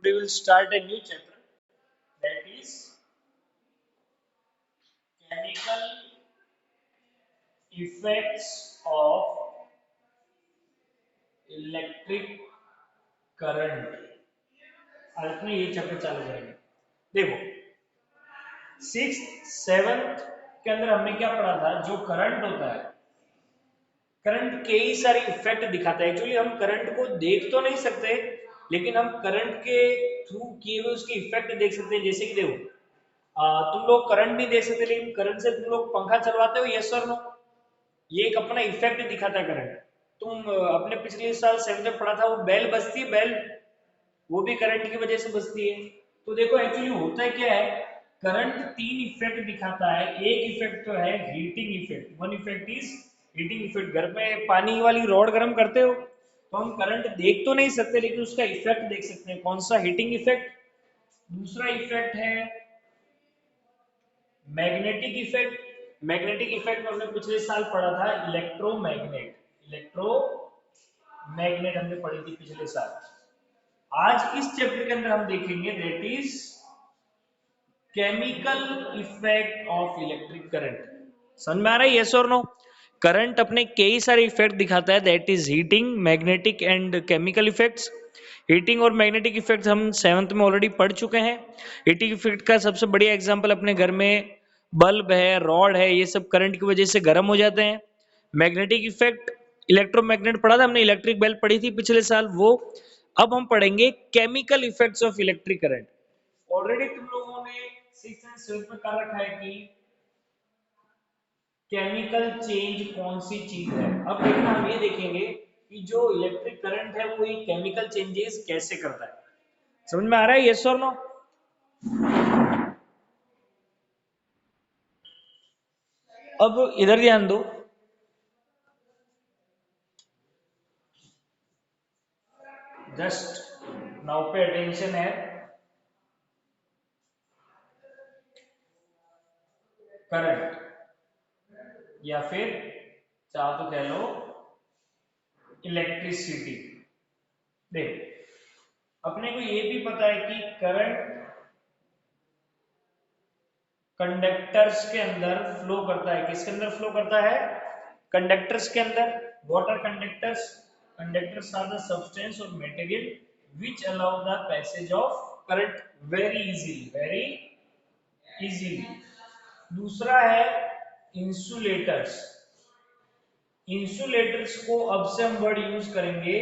we will start a new chapter, that is chemical effects of electric current. आज अपने ये chapter चालू करेंगे। देखो 6th 7th के अंदर हमने क्या पढ़ा था, जो करंट होता है, करंट कई सारे इफेक्ट दिखाता है। एक्चुअली हम करंट को देख तो नहीं सकते, लेकिन हम करंट के थ्रू किए हुए उसके इफेक्ट देख सकते हैं। जैसे कि देखो तुम लोग करंट नहीं देख सकते, लेकिन करंट से तुम लोग पंखा चलवाते हो, यस और नो? ये एक अपना इफेक्ट दिखाता है करंट। तुम अपने पिछले साल 7th में पढ़ा था, वो बेल बजती है, बेल, वो भी करंट की वजह से बजती है। तो देखो एक्चुअली होता है क्या है, करंट 3 इफेक्ट दिखाता है। एक इफेक्ट तो है heating effect, one effect is heating effect. घर में पानी वाली रॉड गर्म करते हो तो हम करंट देख तो नहीं सकते, लेकिन उसका इफेक्ट देख सकते हैं। कौन सा? Heating effect. दूसरा इफेक्ट है मैग्नेटिक इफेक्ट। मैग्नेटिक इफेक्ट में हमने पिछले साल पढ़ा था इलेक्ट्रोमैग्नेट। इलेक्ट्रोमैग्नेट हमने पढ़ी थी पिछले साल। आज इस चैप्टर के अंदर हम देखेंगे that is chemical effect of electric current. समझ में आ रहा है, यस और नो? करंट अपने कई सारे इफेक्ट दिखाता है, that is heating, magnetic and chemical effects. Heating और मैग्नेटिक इफेक्ट हम 7th में ऑलरेडी पढ़ चुके हैं। हीटिंग इफेक्ट का सबसे बढ़िया एग्जांपल अपने घर में बल्ब है, रॉड है, ये सब करंट की वजह से गर्म हो जाते हैं। मैग्नेटिक इफेक्ट इलेक्ट्रोमैग्नेट पढ़ा था हमने, इलेक्ट्रिक बेल पढ़ी थी पिछले साल वो। अब हम पढ़ेंगे chemical effects of electric current. Already तुम लोगों ने 6th एंड 7th में कहा रखा है कि केमिकल चेंज कौन सी चीज है। अब देखना हम ये देखेंगे कि जो इलेक्ट्रिक करंट है वो ये केमिकल चेंजेस कैसे करता है। समझ में आ रहा है, यस और नो? अब इधर ध्यान दो, जस्ट नाउ पे अटेंशन है। करंट या फिर चाहो तो कह लो इलेक्ट्रिसिटी। देखो अपने को ये भी पता है कि करंट कंडक्टर्स के अंदर फ्लो करता है। किसके अंदर फ्लो करता है? कंडक्टर्स के अंदर। What are conductors? Conductors are the substance और material which allow the passage of current very easily। दूसरा है इंसुलेटर्स। इंसुलेटर्स को अब से हम वर्ड यूज करेंगे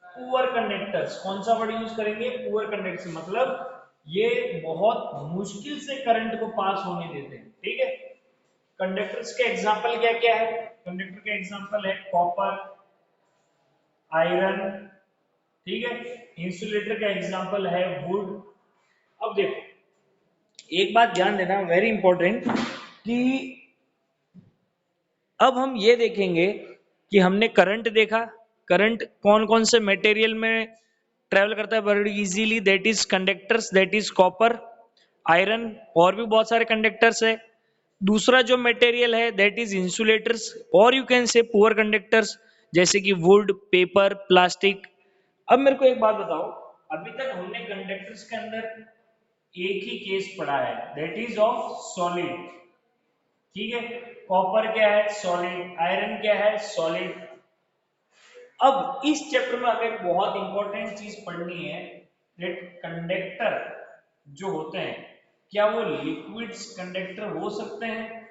पुअर कंडक्टर्स। कौन सा वर्ड यूज करेंगे? Poor conductors. मतलब ये बहुत मुश्किल से करंट को पास होने देते हैं, ठीक है। कंडक्टर्स के एग्जांपल क्या क्या है? कंडक्टर के एग्जांपल है कॉपर, आयरन, ठीक है। इंसुलेटर का एग्जांपल है वुड। अब देखो एक बात ध्यान देना, वेरी इंपॉर्टेंट, कि अब हम ये देखेंगे कि हमने करंट देखा। करंट कौन कौन से मटेरियल में ट्रेवल करता है बड़ी easily? That is conductors, that is copper, iron, और भी बहुत सारे कंडक्टर्स है। दूसरा जो मटेरियल है दैट इज इंसुलेटर्स, और you can say poor conductors, जैसे कि वुड, पेपर, प्लास्टिक। अब मेरे को एक बात बताओ, अभी तक हमने कंडक्टर्स के अंदर एक ही केस पढ़ा है, दैट इज ऑफ सॉलिड, ठीक है। कॉपर क्या है? सॉलिड। आयरन क्या है? सॉलिड। अब इस चैप्टर में हमें बहुत इंपॉर्टेंट चीज पढ़नी है, दैट कंडक्टर जो होते हैं क्या वो लिक्विड्स कंडक्टर हो सकते हैं?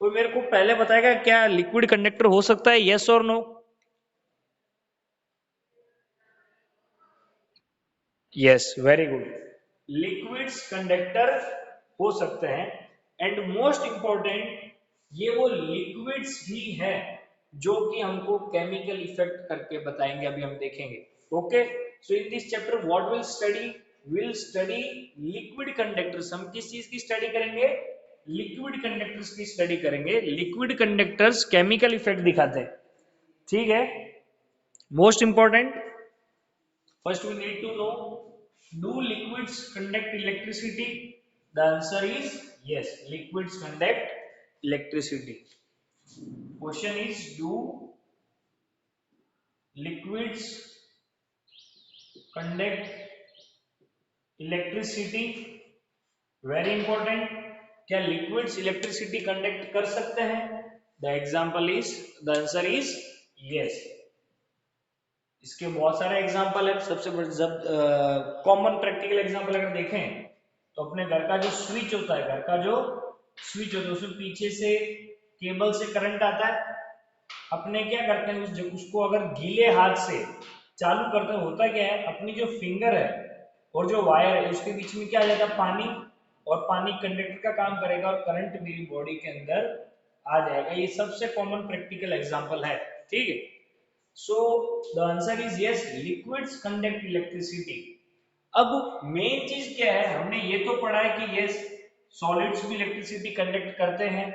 कोई मेरे को पहले बताएगा क्या लिक्विड कंडक्टर हो सकता है, यस और no? Yes, very good. Liquids conductor हो सकते हैं। एंड मोस्ट इंपॉर्टेंट, ये वो लिक्विड्स भी है जो कि हमको केमिकल इफेक्ट करके बताएंगे, अभी हम देखेंगे। Okay, so in this chapter what will study liquid conductors. हम किस चीज की स्टडी करेंगे? लिक्विड कंडक्टर्स की स्टडी करेंगे। लिक्विड कंडक्टर्स केमिकल इफेक्ट दिखाते हैं, ठीक है। Most important, first we need to know, do liquids conduct electricity? The answer is yes, liquids conduct electricity. Question is, do liquids conduct electricity, very important, क्या liquids electricity conduct कर सकते हैं? The answer is yes. इसके बहुत सारे example है। सबसे जब कॉमन प्रैक्टिकल एग्जाम्पल अगर देखें तो अपने घर का जो स्विच होता है, उसमें पीछे से केबल से करंट आता है। अपने क्या करते हैं, उसको अगर गीले हाथ से चालू करते हैं, होता क्या है, अपनी जो फिंगर है और जो वायर है उसके बीच में क्या आ जाता है, पानी, और पानी कंडक्टर का काम करेगा और करंट मेरी बॉडी के अंदर आ जाएगा। ये सबसे कॉमन प्रैक्टिकल एग्जांपल है, ठीक है। So the answer is yes, liquids conduct electricity. अब मेन चीज क्या है, हमने ये तो पढ़ा है कि यस सॉलिड्स भी इलेक्ट्रिसिटी कंडक्ट करते हैं।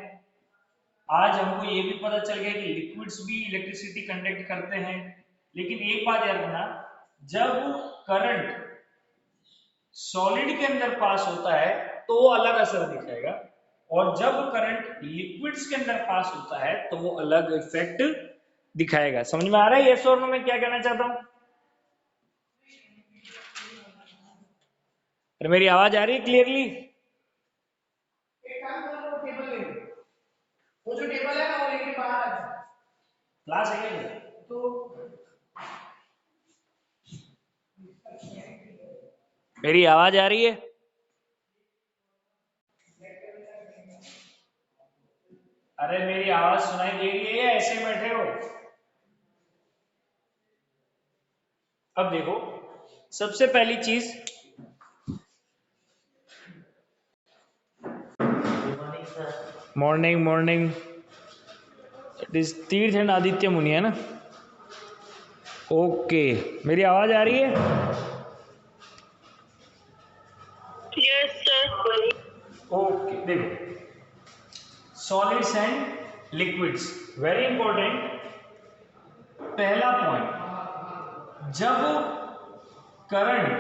आज हमको ये भी पता चल गया कि लिक्विड्स भी इलेक्ट्रिसिटी कंडक्ट करते हैं। लेकिन एक बात याद रखना, जब करंट सॉलिड के अंदर पास होता है तो वो अलग असर दिखाएगा, और जब करंट लिक्विड्स के अंदर पास होता है तो वो अलग इफेक्ट दिखाएगा। समझ में आ रहा है यस और नो मैं क्या कहना चाहता हूं? अरे मेरी आवाज आ रही है क्लियरली? वो जो टेबल है ना वो लेके बाहर आ जाए, क्लास है तो मेरी आवाज आ रही है? अरे मेरी आवाज सुनाई दे रही है या ऐसे बैठे हो? अब देखो, सबसे पहली चीज, मॉर्निंग मॉर्निंग, इट इज तीर्थ एंड आदित्य मुनि है ना? ओके, मेरी आवाज आ रही है? Yes sir. ओके, देखो, solids and liquids, very important. पहला पॉइंट, जब करंट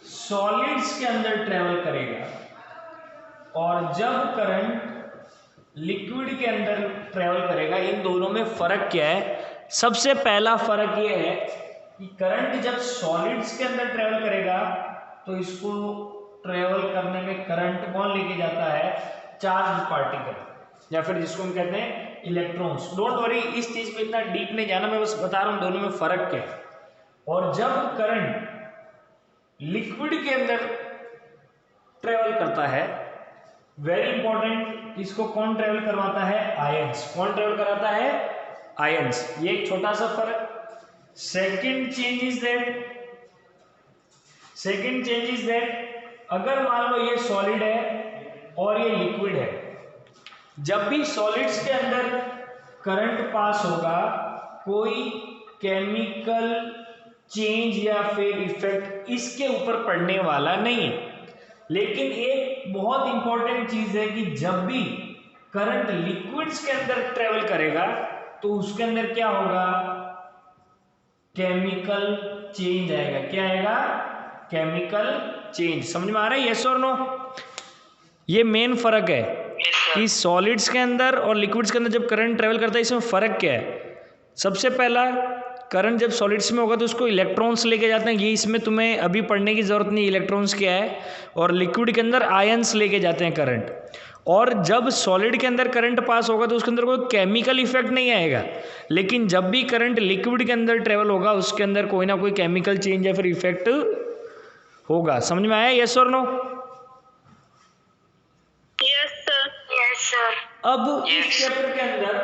सॉलिड्स के अंदर ट्रेवल करेगा और जब करंट लिक्विड के अंदर ट्रेवल करेगा, इन दोनों में फर्क क्या है? सबसे पहला फर्क यह है कि करंट जब सॉलिड्स के अंदर ट्रेवल करेगा तो इसको ट्रेवल करने में करंट कौन लेके जाता है? चार्ज पार्टिकल, या फिर जिसको हम कहते हैं इलेक्ट्रॉन्स। डोंट वरी, इस चीज में इतना डीप नहीं जाना, मैं बस बता रहा हूं दोनों में फर्क क्या है। और जब करंट लिक्विड के अंदर ट्रेवल करता है, वेरी इंपॉर्टेंट, इसको कौन ट्रेवल करवाता है? आयंस। कौन ट्रेवल कराता है? आयंस। ये एक छोटा सा फर्क। सेकंड चेंज इज दैट अगर मान लो ये सॉलिड है और ये लिक्विड है, जब भी सॉलिड्स के अंदर करंट पास होगा कोई केमिकल चेंज या फिर इफेक्ट इसके ऊपर पड़ने वाला नहीं है। लेकिन एक बहुत इंपॉर्टेंट चीज है कि जब भी करंट लिक्विड्स के अंदर ट्रेवल करेगा तो उसके अंदर क्या होगा? केमिकल चेंज आएगा। क्या आएगा? Chemical change. समझ में आ रहा है यस और नो? ये मेन फर्क है कि सॉलिड्स के अंदर और लिक्विड्स के अंदर जब करंट ट्रेवल करता है, इसमें फर्क क्या है? सबसे पहला, करंट जब सॉलिड्स में होगा तो उसको इलेक्ट्रॉन्स लेके जाते हैं, ये इसमें तुम्हें अभी पढ़ने की जरूरत नहीं इलेक्ट्रॉन्स क्या है। और लिक्विड के अंदर आयंस लेके जाते हैं करंट। और जब सॉलिड के अंदर करंट पास होगा तो उसके अंदर कोई केमिकल इफेक्ट नहीं आएगा, लेकिन जब भी करंट लिक्विड के अंदर ट्रेवल होगा उसके अंदर कोई ना कोई केमिकल चेंज या फिर इफेक्ट होगा। समझ में आया यस और नो? Yes sir. अब इस चैप्टर के अंदर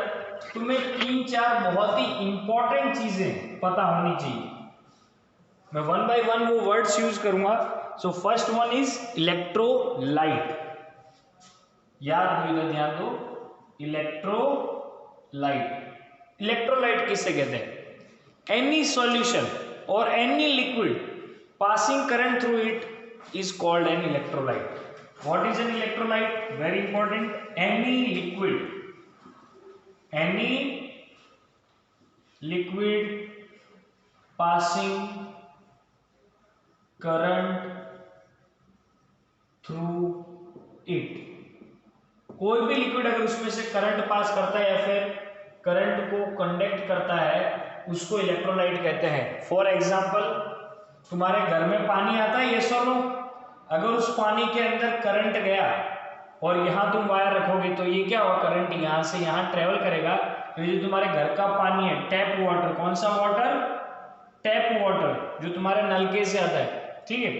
तुम्हें 3-4 बहुत ही इंपॉर्टेंट चीजें पता होनी चाहिए। मैं वन बाय वन वो वर्ड्स यूज करूंगा। So first one is electrolyte. याद हो, इधर ध्यान दो, इलेक्ट्रोलाइट। इलेक्ट्रोलाइट किसे कहते हैं? एनी सॉल्यूशन और any liquid passing current through it is called an electrolyte. What is an electrolyte? Very important. Any liquid passing current through it. कोई भी लिक्विड अगर उसमें से करंट पास करता है या फिर करंट को कंडक्ट करता है उसको इलेक्ट्रोलाइट कहते हैं। फॉर एग्जाम्पल तुम्हारे घर में पानी आता है, यस और नो? अगर उस पानी के अंदर करंट गया और यहाँ तुम वायर रखोगे तो ये क्या होगा, करंट यहाँ से यहाँ ट्रेवल करेगा। तो ये जो तुम्हारे घर का पानी है, टैप वाटर, कौन सा वाटर? टैप वाटर, जो तुम्हारे नलके से आता है, ठीक है,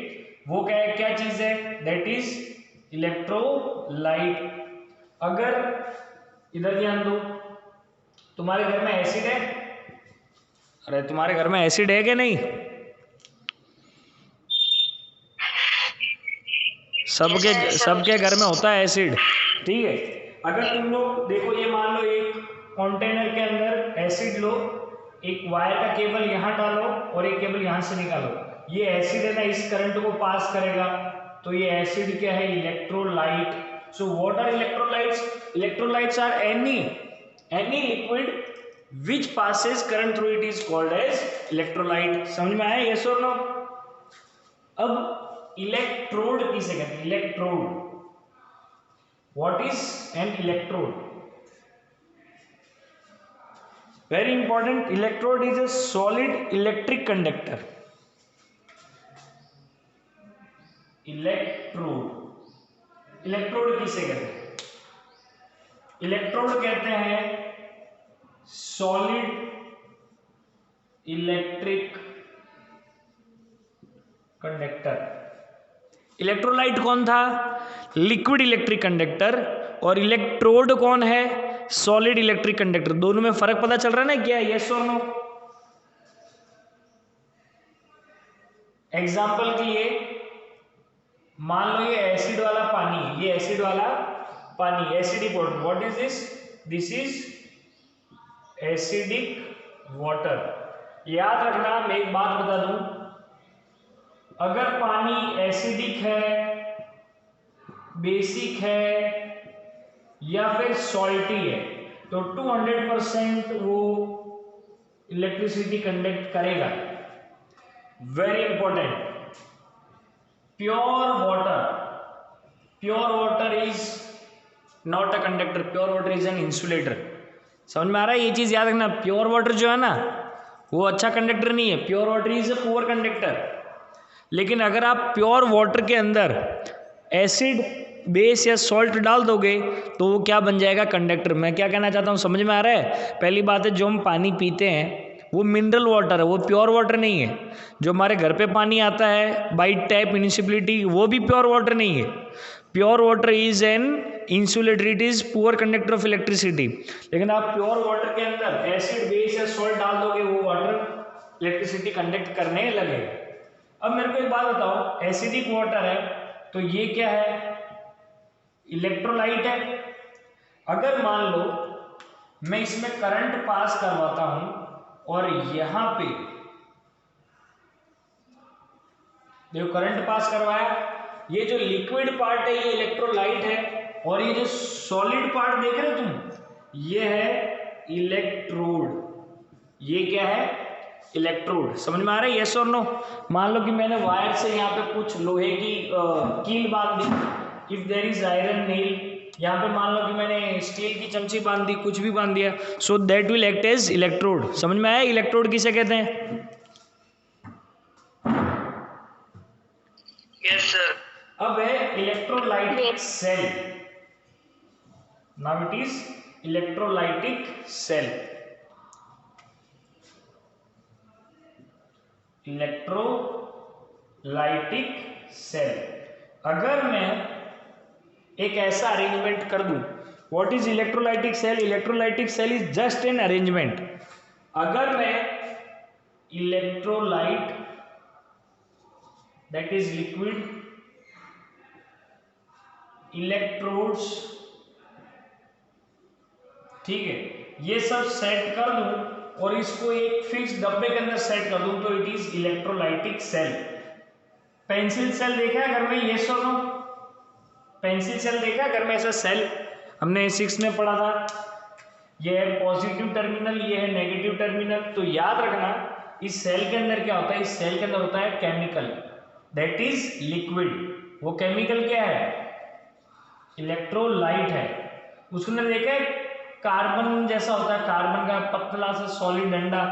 वो क्या है, क्या चीज है? That is electrolyte. अगर इधर ध्यान दो, तुम्हारे घर में एसिड है? अरे तुम्हारे घर में एसिड है कि नहीं? सबके घर में होता है एसिड, ठीक है। अगर तुम लोग देखो, ये मान लो एक कंटेनर के अंदर एसिड लो, एक वायर का केबल यहाँ डालो और एक केबल यहाँ से निकालो, ये एसिड है ना, इस करंट को पास करेगा, तो ये एसिड क्या है? Electrolyte. So what are electrolytes? Electrolytes are any liquid which passes current through it is called as electrolyte। समझ में आया, यस और नो? अब इलेक्ट्रोड किसे कहते हैं? Electrode, what is an electrode? Very important, electrode is a solid electric conductor. Electrode किसे कहते हैं? इलेक्ट्रोड कहते हैं सॉलिड इलेक्ट्रिक कंडक्टर। इलेक्ट्रोलाइट कौन था? Liquid electric conductor. और इलेक्ट्रोड कौन है? Solid electric conductor. दोनों में फर्क पता चल रहा है ना क्या? यस और नो? एग्जाम्पल के लिए मान लो ये एसिड वाला पानी, ये एसिड वाला पानी, acidic water, what is this? This is acidic water. याद रखना, मैं एक बात बता दूं, अगर पानी एसिडिक है, बेसिक है या फिर सॉल्टी है तो 200% वो इलेक्ट्रिसिटी कंडक्ट करेगा। Very important, pure water is not a conductor, pure water is an insulator. समझ में आ रहा है? ये चीज याद रखना, प्योर वाटर जो है ना वो अच्छा कंडक्टर नहीं है, pure water is a poor conductor. लेकिन अगर आप प्योर वाटर के अंदर एसिड, बेस या सॉल्ट डाल दोगे तो वो क्या बन जाएगा? कंडक्टर। मैं क्या कहना चाहता हूँ, समझ में आ रहा है? पहली बात है, जो हम पानी पीते हैं वो मिनरल वाटर है, वो प्योर वाटर नहीं है। जो हमारे घर पे पानी आता है बाई टैप म्यूनिसिपलिटी, वो भी प्योर वाटर नहीं है। Pure water is an insulator, it is poor conductor of electricity. लेकिन आप प्योर वाटर के अंदर एसिड, बेस या सॉल्ट डाल दोगे, वो वाटर इलेक्ट्रिसिटी कंडक्ट करने लगेगा। अब मेरे को एक बात बताओ, एसिडिक वाटर है तो ये क्या है? इलेक्ट्रोलाइट है। अगर मान लो मैं इसमें करंट पास करवाता हूं और यहां पे देखो करंट पास करवाया, ये जो लिक्विड पार्ट है ये इलेक्ट्रोलाइट है और ये जो सॉलिड पार्ट देख रहे हो तुम, ये है इलेक्ट्रोड। ये क्या है? इलेक्ट्रोड। समझ में आ रहा है? यस और नो? मान लो कि मैंने वायर से यहाँ पे कुछ लोहे की कील बांध दी, if there is iron nail, यहाँ पे मान लो कि मैंने स्टील की चमची बांध दी, कुछ भी बांध दिया, so that will act as electrode. समझ में आया? इलेक्ट्रोड किसे कहते हैं? Yes sir. अब है electrolytic cell. Now it is electrolytic cell. Electrolytic cell. अगर मैं एक ऐसा अरेंजमेंट कर दूं, what is electrolytic cell? Electrolytic cell is just an arrangement. अगर मैं electrolyte, that is liquid, electrodes, ठीक है, ये सब सेट कर दूं और इसको एक फिक्स डब्बे के अंदर सेट कर दूं तो it is electrolytic cell. Pencil cell देखा है घर में? यस और नो? पेंसिल सेल देखा घर में? ऐसा सेल हमने 6 में पढ़ा था, ये है पॉजिटिव टर्मिनल, ये है नेगेटिव टर्मिनल। तो याद रखना, इस सेल के अंदर क्या होता है? इस सेल के अंदर होता है केमिकल, दैट इज लिक्विड। वो केमिकल क्या है? इलेक्ट्रोलाइट है। उसके अंदर देखा है कार्बन जैसा होता है, कार्बन का पतला सा सॉलिड डंडा,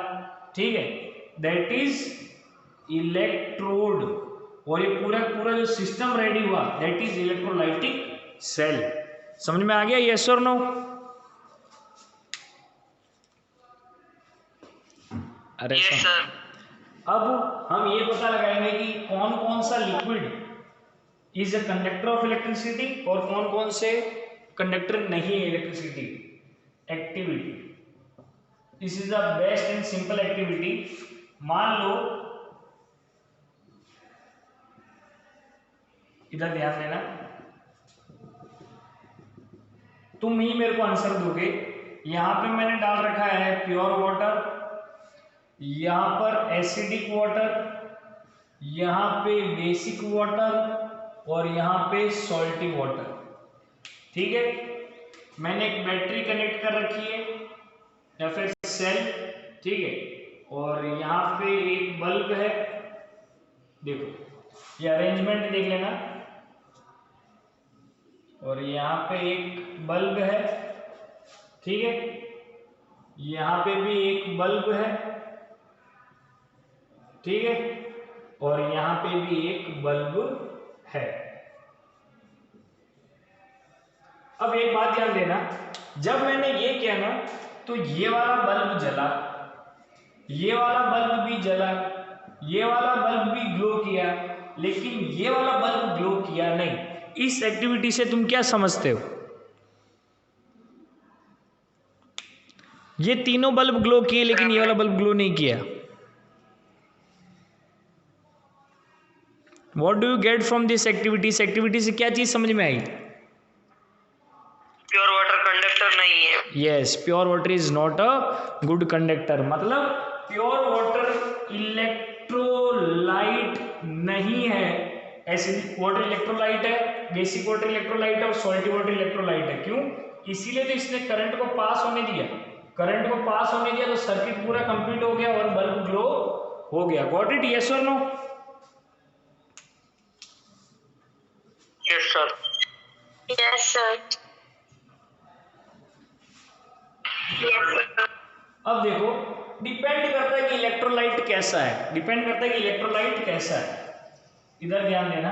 ठीक है, दैट इज इलेक्ट्रोड, और ये पूरा पूरा जो सिस्टम रेडी हुआ दैट इज इलेक्ट्रोलाइटिक सेल। समझ में आ गया, यस और नो? अरे yes sir। अब हम ये पता लगाएंगे कि कौन कौन सा liquid is a conductor of electricity और कौन कौन से कंडक्टर नहीं है electricity. Activity, this is the best and simple activity. मान लो, इधर ध्यान देना, तुम ही मेरे को आंसर दोगे। यहां पे मैंने डाल रखा है प्योर वाटर, यहां पर एसिडिक वाटर, यहां पे बेसिक वाटर और यहां पे सॉल्टी वाटर। ठीक है, मैंने एक बैटरी कनेक्ट कर रखी है या फिर सेल, ठीक है, और यहां पे एक बल्ब है। देखो ये अरेंजमेंट देख लेना, और यहां पे एक बल्ब है, ठीक है, यहां पे भी एक बल्ब है, ठीक है, और यहां पे भी एक बल्ब है। अब एक बात ध्यान देना, जब मैंने ये किया ना तो ये वाला बल्ब जला, ये वाला बल्ब भी जला, ये वाला बल्ब भी ग्लो किया, लेकिन ये वाला बल्ब ग्लो किया नहीं। इस एक्टिविटी से तुम क्या समझते हो? ये तीनों बल्ब ग्लो किए लेकिन ये वाला बल्ब ग्लो नहीं किया। What do you get from this activity? इस एक्टिविटी से क्या चीज समझ में आई? प्योर वाटर कंडक्टर नहीं है। Yes, pure water is not a good conductor। मतलब प्योर वाटर इलेक्ट्रोलाइट नहीं है। एसिडिक वाटर इलेक्ट्रोलाइट है, बेसिक वाटर इलेक्ट्रोलाइट है और सॉल्टी वाटर इलेक्ट्रोलाइट है। क्यों? इसीलिए तो इसने करंट को पास होने दिया, करंट को पास होने दिया तो सर्किट पूरा कंप्लीट हो गया और बल्ब ग्लो हो गया। गॉट इट, यस और no? Yes sir. Yes sir. अब देखो, डिपेंड करता है कि इलेक्ट्रोलाइट कैसा है, डिपेंड करता है कि इलेक्ट्रोलाइट कैसा है। इधर ध्यान देना,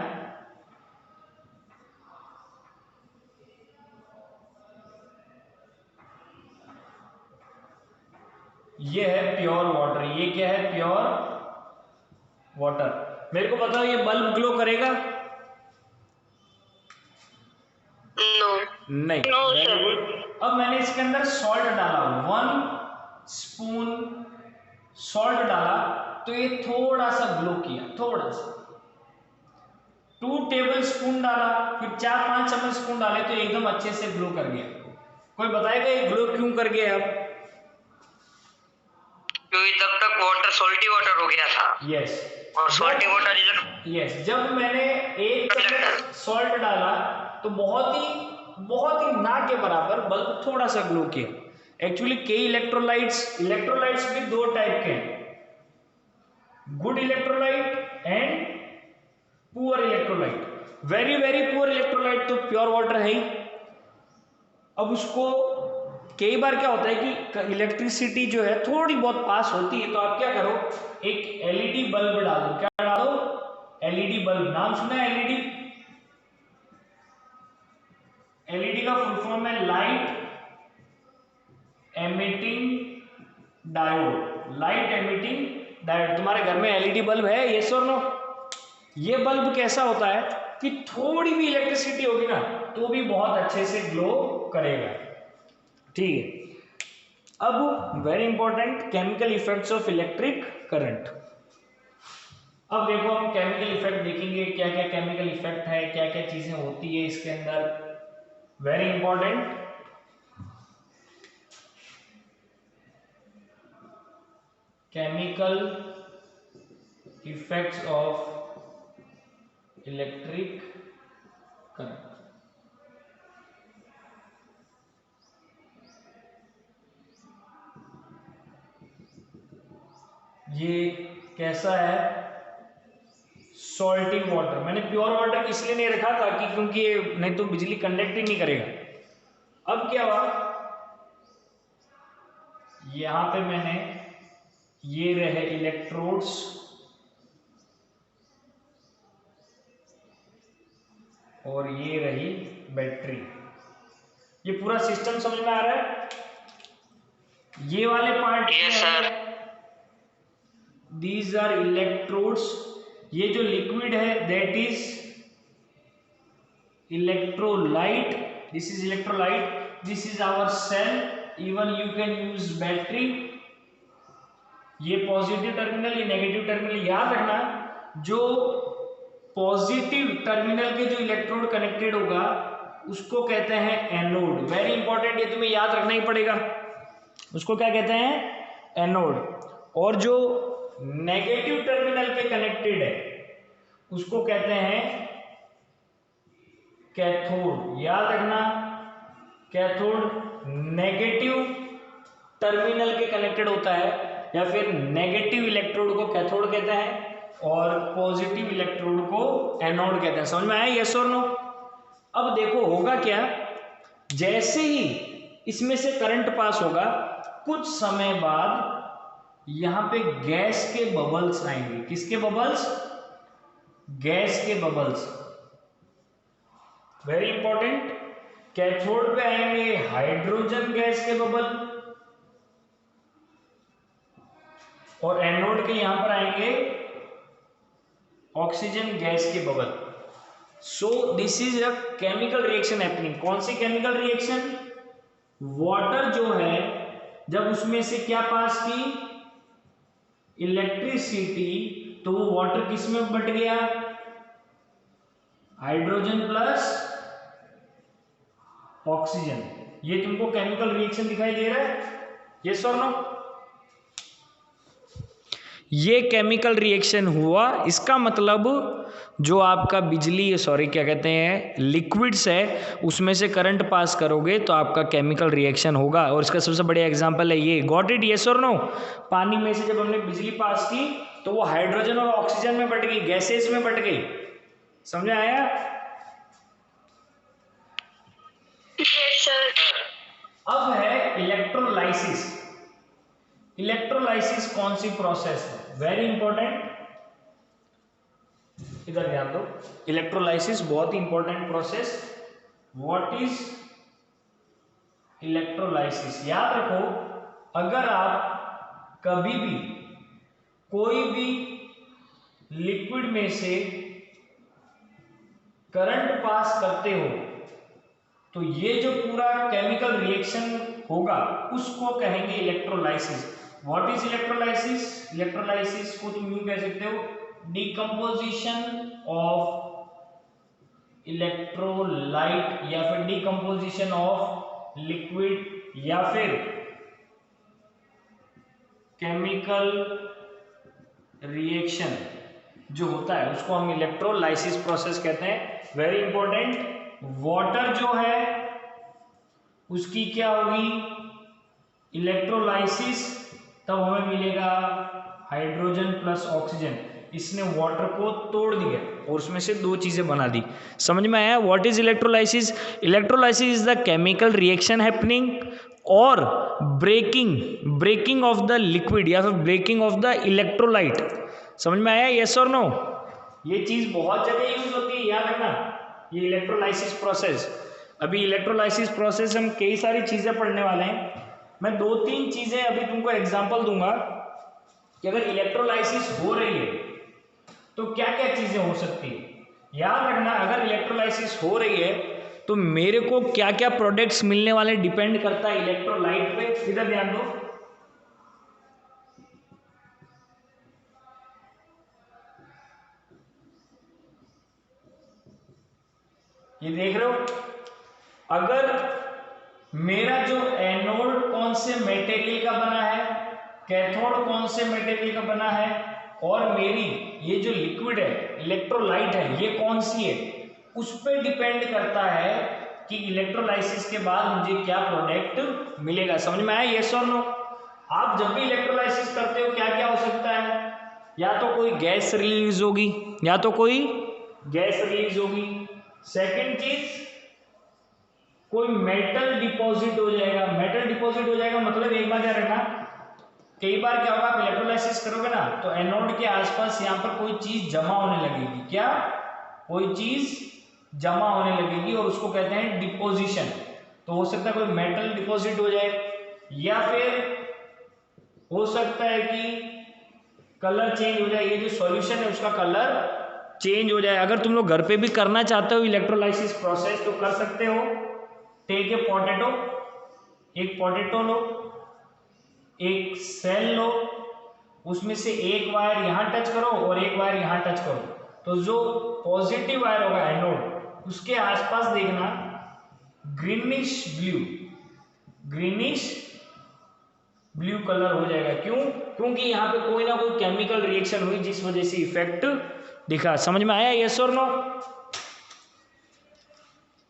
ये है प्योर वाटर, ये क्या है? Pure water. मेरे को बताओ ये बल्ब ग्लो करेगा? नो। नहीं। Know very sir. गुड। अब मैंने इसके अंदर सॉल्ट डाला, 1 स्पून सॉल्ट डाला तो ये थोड़ा सा ग्लो किया, थोड़ा सा। 2 टेबल स्पून डाला, फिर 4-5 चम्मच स्पून डाले तो एकदम अच्छे से ग्लो कर गया। कोई बताएगा ये ग्लो क्यों कर गया? अब क्योंकि तब तक वाटर सॉल्टी वाटर हो गया था। यस, और सॉल्टी वाटर इज यस, जब मैंने 1 चम्मच सॉल्ट डाला तो बहुत ही ना के बराबर बल्ब थोड़ा सा ग्लो किया। एक्चुअली कई इलेक्ट्रोलाइट्स भी 2 टाइप के हैं, good electrolyte and poor electrolyte. Very very poor electrolyte तो प्योर वाटर है ही। अब उसको कई बार क्या होता है कि इलेक्ट्रिसिटी जो है थोड़ी बहुत पास होती है तो आप क्या करो, एक एलईडी बल्ब डालो। क्या डालो? LED bulb. नाम सुना है एलईडी? एलईडी का फुल फॉर्म है light emitting diode. Light emitting diode. तुम्हारे घर में एलईडी बल्ब है, यस और नो? ये बल्ब कैसा होता है कि थोड़ी भी इलेक्ट्रिसिटी होगी ना तो भी बहुत अच्छे से ग्लो करेगा। ठीक है, अब very important, chemical effects of electric current. अब देखो हम केमिकल इफेक्ट देखेंगे, क्या क्या केमिकल इफेक्ट है, क्या क्या चीजें होती है इसके अंदर। Very important, chemical effects of electric current. ये कैसा है? Salty water. मैंने प्योर वाटर इसलिए नहीं रखा था कि क्योंकि नहीं तो बिजली कंडक्ट ही नहीं करेगा। अब क्या हुआ, यहां पे मैंने ये रहे इलेक्ट्रोड्स, और ये रही बैटरी। ये पूरा सिस्टम समझ में आ रहा है? ये वाले part yes sir. These are electrodes. ये जो लिक्विड है that is electrolyte, this is electrolyte, this is our cell, even you can use battery. ये पॉजिटिव टर्मिनल, ये नेगेटिव टर्मिनल। याद रखना जो पॉजिटिव टर्मिनल के जो इलेक्ट्रोड कनेक्टेड होगा उसको कहते हैं एनोड। वेरी इंपॉर्टेंट, ये तुम्हें याद रखना ही पड़ेगा। उसको क्या कहते हैं? एनोड। और जो नेगेटिव टर्मिनल के कनेक्टेड है उसको कहते हैं कैथोड। याद रखना, कैथोड नेगेटिव टर्मिनल के कनेक्टेड होता है, या फिर नेगेटिव इलेक्ट्रोड को कैथोड कहते हैं और पॉजिटिव इलेक्ट्रोड को एनोड कहते हैं। समझ में आया? यस और नो? अब देखो होगा क्या, जैसे ही इसमें से करंट पास होगा कुछ समय बाद यहां पे गैस के बबल्स आएंगे। किसके बबल्स? गैस के बबल्स। Very important. कैथोड पे आएंगे हाइड्रोजन गैस के बबल और एनोड के यहां पर आएंगे ऑक्सीजन गैस के bubble. So this is a chemical reaction happening. कौन सी केमिकल रिएक्शन? वाटर जो है जब उसमें से क्या पास की? इलेक्ट्रिसिटी, तो वो वाटर किस में बट गया? Hydrogen plus oxygen. ये तुमको केमिकल रिएक्शन दिखाई दे रहा है? यस और नो? ये केमिकल रिएक्शन हुआ, इसका मतलब जो आपका बिजली, सॉरी क्या कहते हैं, लिक्विड्स है उसमें से करंट पास करोगे तो आपका केमिकल रिएक्शन होगा। और इसका सबसे बढ़िया एग्जांपल है ये। Got it? यस और नो? पानी में से जब हमने बिजली पास की तो वो हाइड्रोजन और ऑक्सीजन में बट गई, गैसेस में बट गई। समझ में आया? Yes sir. अब है इलेक्ट्रोलाइसिस। इलेक्ट्रोलाइसिस कौन सी प्रोसेस है? वेरी इंपॉर्टेंट, इधर ध्यान दो। इलेक्ट्रोलाइसिस बहुत ही important process. What is electrolysis? याद रखो, अगर आप कभी भी कोई भी लिक्विड में से करंट पास करते हो तो ये जो पूरा केमिकल रिएक्शन होगा उसको कहेंगे electrolysis. What is electrolysis? Electrolysis को तुम यूं कह सकते हो, डिकम्पोजिशन ऑफ इलेक्ट्रोलाइट, या फिर डिकम्पोजिशन ऑफ लिक्विड, या फिर केमिकल रिएक्शन जो होता है उसको हम इलेक्ट्रोलाइसिस प्रोसेस कहते हैं। Very important. वाटर जो है उसकी क्या होगी? इलेक्ट्रोलाइसिस, तब हमें मिलेगा हाइड्रोजन प्लस ऑक्सीजन। इसने वाटर को तोड़ दिया और उसमें से दो चीजें बना दी। समझ में आया? What is electrolysis? Electrolysis is the chemical reaction happening और ब्रेकिंग ऑफ द लिक्विड या फिर ब्रेकिंग ऑफ द इलेक्ट्रोलाइट। समझ में आया? यस और नो? ये चीज बहुत जगह यूज होती है, याद रखना, ये इलेक्ट्रोलाइसिस प्रोसेस। अभी इलेक्ट्रोलाइसिस प्रोसेस हम कई सारी चीजें पढ़ने वाले हैं। मैं दो तीन चीजें अभी तुमको एग्जांपल दूंगा कि अगर इलेक्ट्रोलाइसिस हो रही है तो क्या क्या चीजें हो सकती है। याद रखना, अगर इलेक्ट्रोलाइसिस हो रही है तो मेरे को क्या क्या प्रोडक्ट्स मिलने वाले डिपेंड करता है इलेक्ट्रोलाइट पे। इधर ध्यान दो। ये देख रहे हो, अगर मेरा जो एनोड कौन से मटेरियल का बना है, कैथोड कौन से मटेरियल का बना है, और मेरी ये जो लिक्विड है इलेक्ट्रोलाइट है ये कौन सी है, उस पर डिपेंड करता है कि इलेक्ट्रोलाइसिस के बाद मुझे क्या प्रोडक्ट मिलेगा। समझ में आया? यस और नो? आप जब भी इलेक्ट्रोलाइसिस करते हो क्या क्या हो सकता है? या तो कोई गैस रिलीज होगी, या तो कोई गैस रिलीज होगी। सेकेंड चीज, कोई मेटल डिपॉजिट हो जाएगा। मेटल डिपॉजिट हो जाएगा मतलब एक बात याद रखना, कई बार क्या होगा, आप इलेक्ट्रोलाइसिस करोगे ना तो एनोड के आसपास यहाँ पर कोई चीज जमा होने लगेगी। क्या? कोई चीज जमा होने लगेगी और उसको कहते हैं डिपोजिशन। तो हो सकता है कोई मेटल डिपॉजिट हो जाए, या फिर हो सकता है कि कलर चेंज हो जाए, ये जो सॉल्यूशन है उसका कलर चेंज हो जाए। अगर तुम लोग घर पे भी करना चाहते हो इलेक्ट्रोलाइसिस प्रोसेस तो कर सकते हो। टेक ए पोटैटो, एक पोटैटो लो, एक सेल लो, उसमें से एक वायर यहां टच करो और एक वायर यहां टच करो, तो जो पॉजिटिव वायर होगा एनोड उसके आसपास देखना greenish blue, greenish blue colour हो जाएगा। क्यों? क्योंकि यहाँ पे कोई ना कोई केमिकल रिएक्शन हुई जिस वजह से इफेक्ट दिखा। समझ में आया? यस और नो?